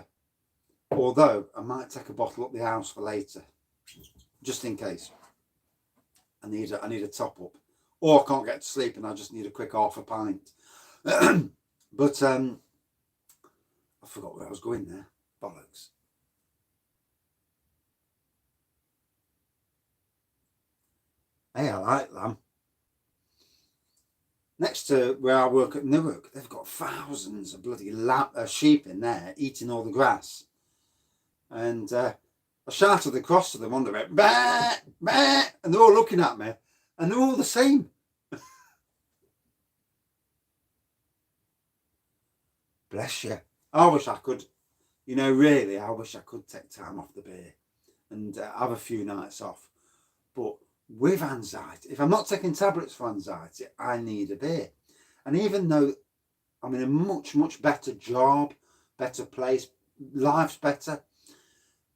Although I might take a bottle up the house for later, just in case. I need a top up, or I can't get to sleep and I just need a quick half a pint. But I forgot where I was going there. Bollocks. Hey, I like lamb. Next to where I work at Newark, they've got thousands of bloody sheep in there eating all the grass. And I shouted across to them on the way, bah, bah, and they're all looking at me, and they're all the same. Bless you. I wish I could, really, I wish I could take time off the beer and have a few nights off. But with anxiety, if I'm not taking tablets for anxiety, I need a beer. And even though I'm in a much, much better job, better place, life's better,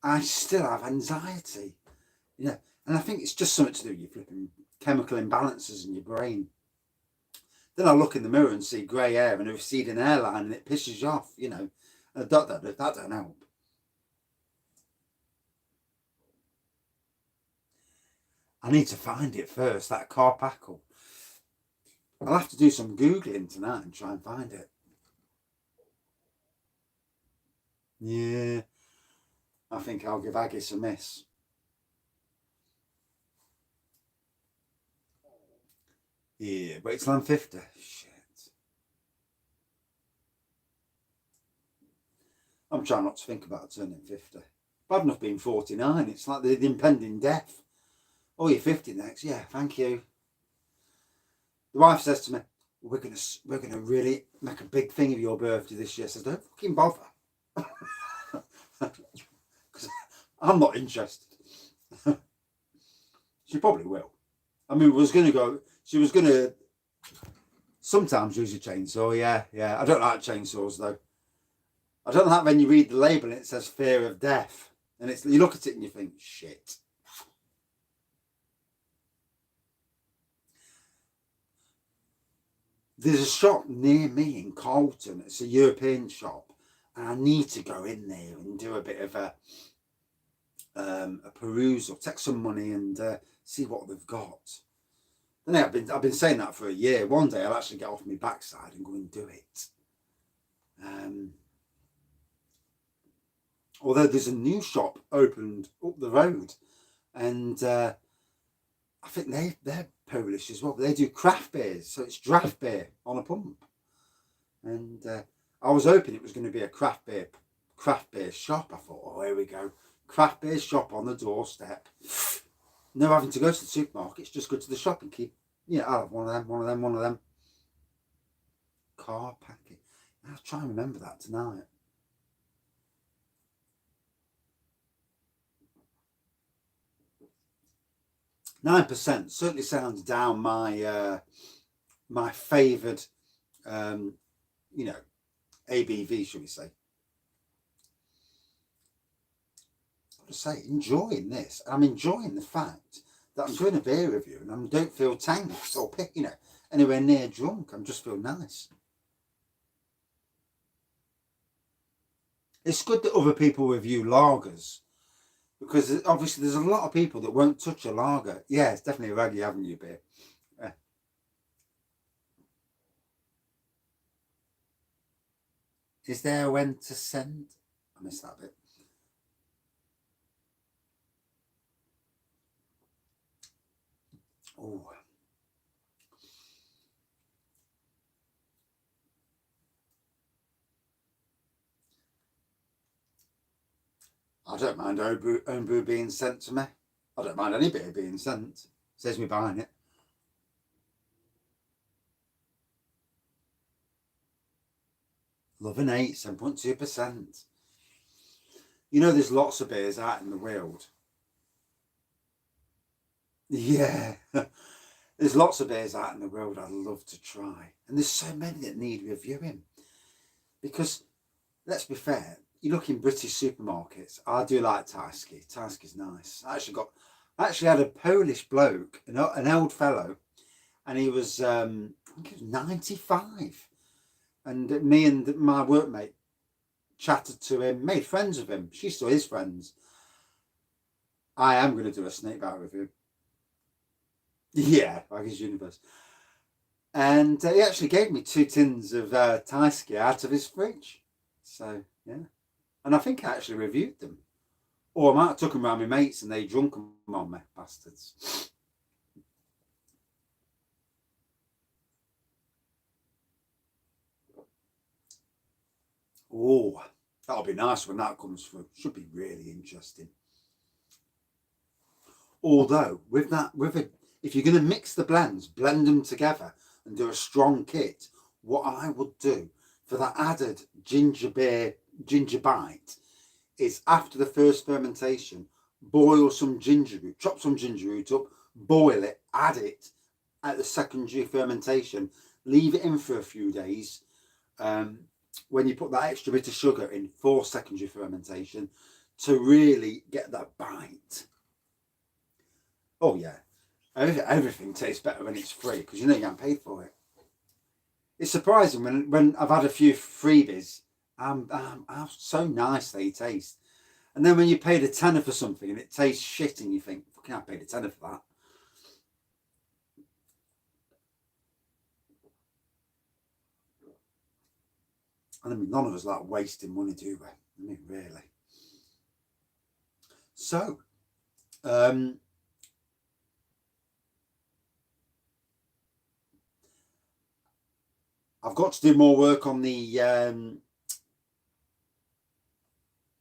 I still have anxiety. And I think it's just something to do with your flipping chemical imbalances in your brain. Then I look in the mirror and see grey hair and a receding hairline, and it pisses you off, That don't help. I need to find it first, that carpackle. I'll have to do some Googling tonight and try and find it. Yeah, I think I'll give Agis a miss. Yeah, but it's Lamb 50. Shit. I'm trying not to think about turning 50. Bad enough being 49. It's like the impending death. Oh, you're 50 next. Yeah, thank you. The wife says to me, we're gonna really make a big thing of your birthday this year. I says, don't fucking bother. Because I'm not interested. She probably will. I mean, she was gonna sometimes use a chainsaw, yeah. I don't like chainsaws though. I don't like when you read the label and it says fear of death. And you look at it and you think, shit. There's a shop near me in Carlton. It's a European shop. And I need to go in there and do a bit of a perusal, take some money and see what they've got. Then I've been saying that for a year. One day I'll actually get off my backside and go and do it. Although there's a new shop opened up the road, and I think they're Polish as well. But they do craft beers, so it's draft beer on a pump. And I was hoping it was going to be a craft beer shop. I thought, oh, here we go, craft beer shop on the doorstep. No having to go to the supermarkets, just go to the shop and keep. I'll have one of them. Car packing. I'll try and remember that tonight. %, certainly sounds down my my favoured, ABV, shall we say. I'll just say, enjoying this. I'm enjoying the fact that I'm doing a beer review and I don't feel tanked or anywhere near drunk. I just feel nice. It's good that other people review lagers, because obviously there's a lot of people that won't touch a lager. Yeah, it's definitely a Raggy Avenue beer. Is there when to send? I missed that bit. Oh. I don't mind own brew being sent to me. I don't mind any beer being sent. Saves me buying it. Love an 8, 7.2%. There's lots of beers out in the world. Yeah. There's lots of beers out in the world I'd love to try. And there's so many that need reviewing. Because, let's be fair, you look in British supermarkets, I do like Tyskie. Tyskie's nice. I actually had a Polish bloke, an old fellow, and he was, I think he was 95. And me and my workmate chatted to him, made friends with him. She's still his friends. I am going to do a snake bite with him. Yeah, like his universe. And he actually gave me 2 tins of Thai ski out of his fridge. So, yeah. And I think I actually reviewed them. Or I might have took them around my mates and they drunk them on me, bastards. Oh, that'll be nice when that comes through. Should be really interesting. Although, if you're going to mix the blends, blend them together and do a strong kit, what I would do for that added ginger bite is after the first fermentation, boil some ginger root, chop some ginger root up, boil it, add it at the secondary fermentation, leave it in for a few days. When you put that extra bit of sugar in for secondary fermentation to really get that bite. Oh yeah, everything tastes better when it's free because you know you get paid for it. It's surprising when I've had a few freebies, how so nice they taste. And then when you paid a tenner for something and it tastes shit and you think, fucking I paid a tenner for that. And I mean, none of us like wasting money, do we? I mean, really. So, I've got to do more work on the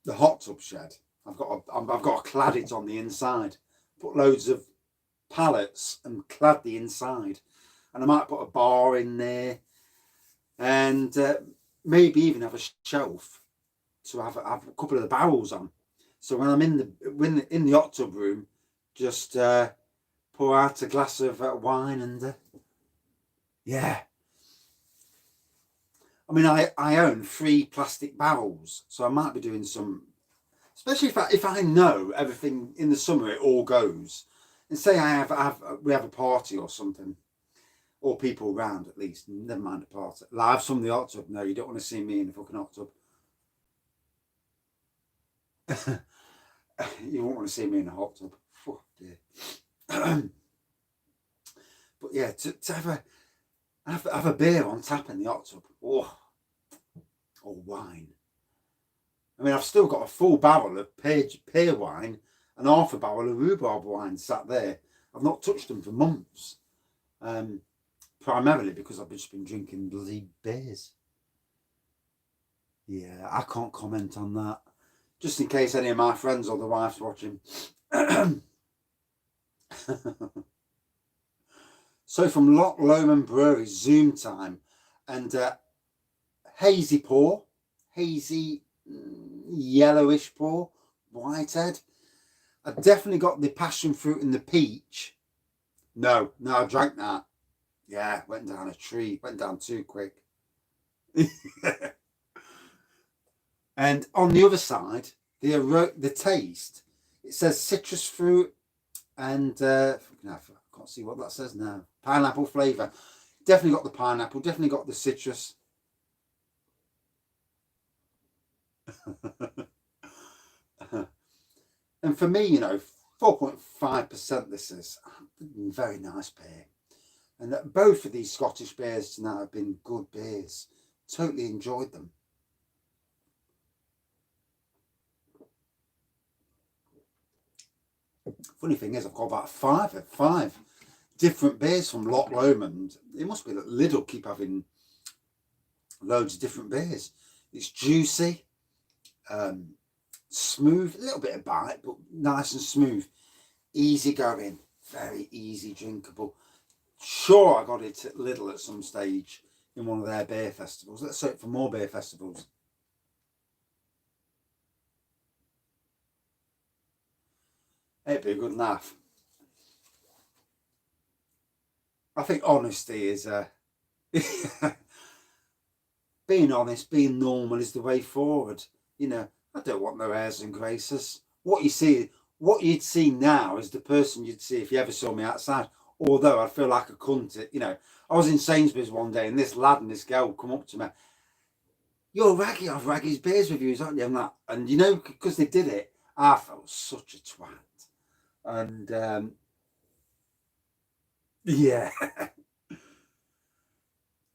hot tub shed. I've got to clad it on the inside. Put loads of pallets and clad the inside, and I might put a bar in there, and maybe even have a shelf to have a couple of the barrels on. So when I'm in the hot tub room, just pour out a glass of wine and yeah. I mean, I own 3 plastic barrels, so I might be doing some, especially if I know everything in the summer it all goes, and say we have a party or something, or people around at least. Never mind a party. Live from the hot tub. No, you don't want to see me in the fucking hot tub. You won't want to see me in a hot tub. Fuck dear. But yeah, to have a beer on tap in the hot tub. Oh, or wine. I mean, I've still got a full barrel of pear wine and half a barrel of rhubarb wine sat there. I've not touched them for months. Primarily because I've just been drinking bloody beers. Yeah, I can't comment on that. Just in case any of my friends or the wife's watching. So from Loch Brewery, Zoom time, and hazy pour, hazy yellowish pour, whitehead. I definitely got the passion fruit and the peach. No, I drank that. Yeah, went down a tree, went down too quick. And on the other side, the taste, it says citrus fruit and I can't see what that says now. Pineapple flavour. Definitely got the pineapple, definitely got the citrus. And for me, 4.5% this is very nice beer. And both of these Scottish beers tonight have been good beers. Totally enjoyed them. Funny thing is, I've got about five different beers from Loch Lomond. It must be that Lidl keep having loads of different beers. It's juicy, smooth, a little bit of bite, but nice and smooth. Easy going, very easy drinkable. Sure, I got it at Lidl at some stage in one of their beer festivals. Let's hope for more beer festivals. It'd be a good laugh. I think honesty is being honest, being normal is the way forward. I don't want no airs and graces. What you'd see now is the person you'd see if you ever saw me outside. Although I feel like a cunt. I was in Sainsbury's one day and this lad and this girl come up to me. you're Raggy, I've Raggy's beers reviews, aren't you? And you know, because they did it, I felt such a twat. And yeah,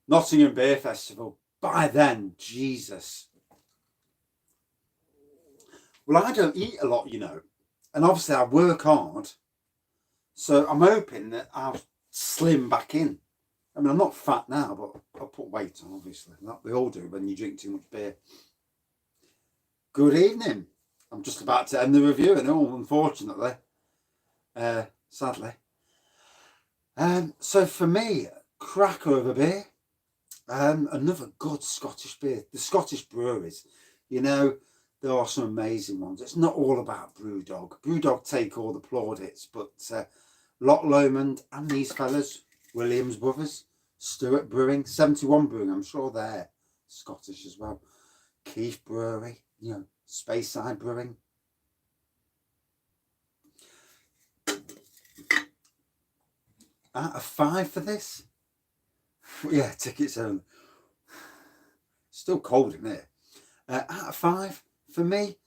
Nottingham Beer Festival. By then, Jesus. Well, I don't eat a lot, you know, and obviously I work hard, so I'm hoping that I'll slim back in. I mean, I'm not fat now, but I'll put weight on, obviously. Like we all do when you drink too much beer. Good evening. I'm just about to end the review, and all, unfortunately, sadly. So for me, cracker of a beer. Another good Scottish beer. The Scottish breweries, you know, there are some amazing ones. It's not all about Brewdog. Brewdog take all the plaudits, but Loch, Lomond, and these fellas, Williams Brothers, Stewart Brewing, 71 Brewing, I'm sure they're Scottish as well. Keith Brewery, you know, Speyside Brewing. Out of 5 for this? Yeah, tickets only. Still cold in here. Out of 5 for me,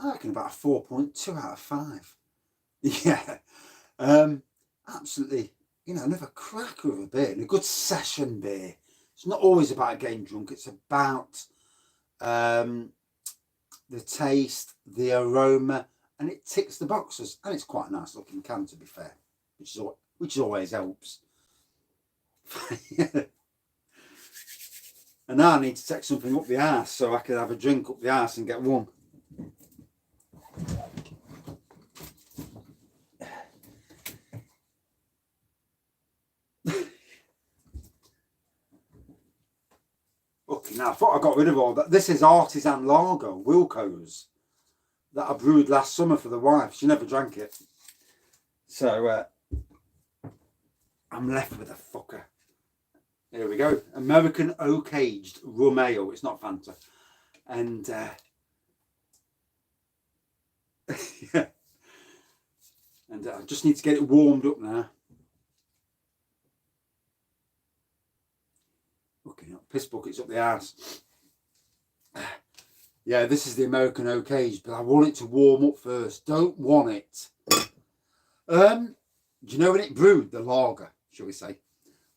I reckon about a 4.2 out of 5. Yeah, absolutely. You know, another cracker of a beer and a good session beer. It's not always about getting drunk. It's about the taste, the aroma, and it ticks the boxes. And it's quite a nice looking can, to be fair, which always helps. And now I need to take something up the arse so I can have a drink up the arse and get warm. Okay, now I thought I got rid of all that. This is artisan lager, Wilco's, that I brewed last summer for the wife. She never drank it. So I'm left with a fucker. Here we go. American oak aged rum ale. It's not Fanta. And yeah. And I just need to get it warmed up now. Okay, piss buckets up the arse. Yeah, this is the American oak aged, but I want it to warm up first. Don't want it. Do you know when it brewed, the lager, shall we say?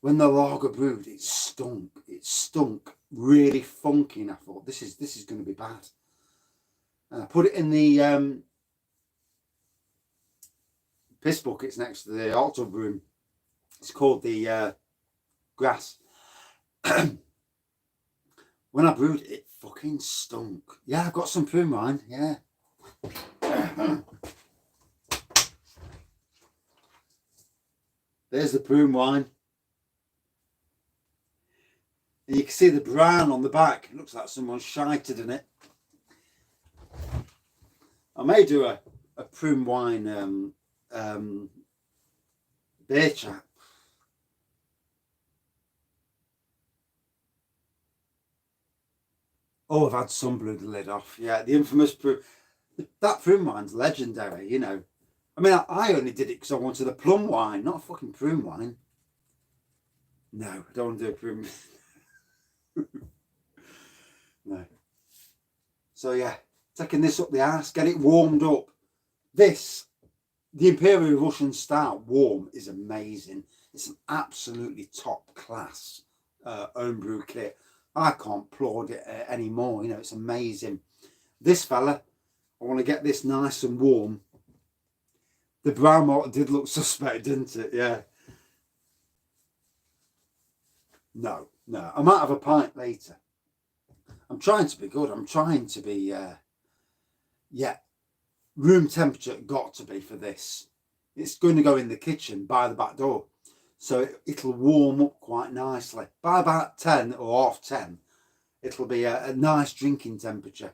When the lager brewed, it stunk. It stunk really funky, and I thought, this is going to be bad. And I put it in the piss buckets next to the hot tub room. It's called the grass. When I brewed it, it fucking stunk. Yeah, I've got some prune wine. Yeah. There's the prune wine. And you can see the brown on the back. It looks like someone shited in it. I may do a prune wine beer chat. Oh, I've had some blew the lid off. Yeah, the infamous prune. That prune wine's legendary, you know. I mean, I only did it because I wanted a plum wine, not a fucking prune wine. No, I don't want to do a prune. No. So yeah, taking this up the arse, get it warmed up. This, the Imperial Russian Stout warm is amazing. It's an absolutely top class homebrew kit. I can't applaud it anymore. You know, it's amazing. This fella, I want to get this nice and warm. The brown malt did look suspect, didn't it? Yeah. No. I might have a pint later. I'm trying to be good. I'm trying to be, yeah, room temperature got to be for this. It's going to go in the kitchen by the back door. So it'll warm up quite nicely. By about 10 or half 10, it'll be a nice drinking temperature.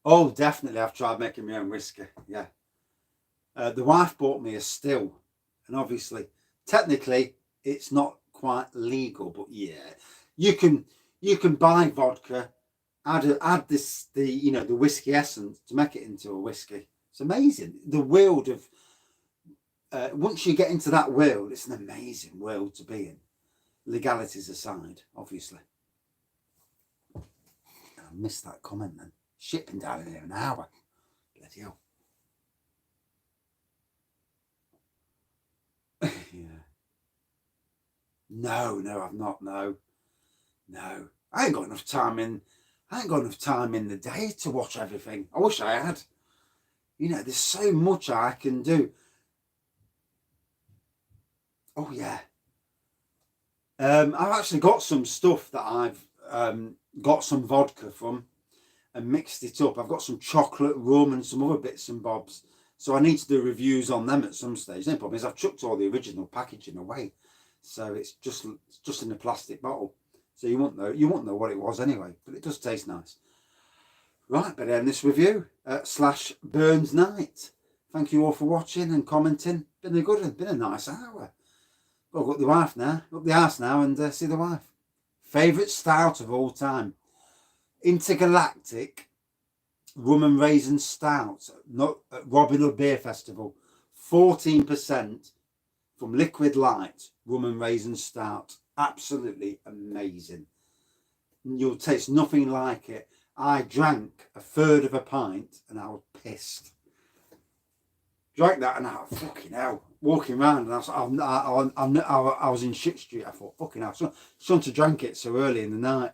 Oh, definitely. I've tried making my own whiskey. Yeah. The wife bought me a still. And obviously, technically, it's not quite legal. But yeah, you can buy vodka, add the whiskey essence to make it into a whiskey. It's amazing. The world of once you get into that world, it's an amazing world to be in. Legalities aside, obviously. I missed that comment then. Shipping down in here an hour. Bloody hell. Yeah. No, I've not. No. I ain't got enough time in the day to watch everything. I wish I had. You know, there's so much I can do. Oh yeah. I've actually got some stuff that I've got some vodka from and mixed it up. I've got some chocolate, rum and some other bits and bobs. So I need to do reviews on them at some stage. The only problem is I've chucked all the original packaging away. So it's just in a plastic bottle. So you won't know what it was anyway, but it does taste nice. Right, better end this review / Burns Night. Thank you all for watching and commenting. Been a nice hour. Well, I've got the wife now, up the house now and see the wife. Favourite stout of all time. Intergalactic Rum and Raisin Stout at Robin Hood Beer Festival. 14% from Liquid Light Rum and Raisin Stout. Absolutely amazing. You'll taste nothing like it. I drank a third of a pint and I was pissed. Drank that and I was fucking hell. Walking around and I was in Shit Street. I thought, fucking hell, someone to drank it so early in the night.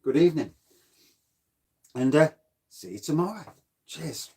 Good evening. And see you tomorrow. Cheers.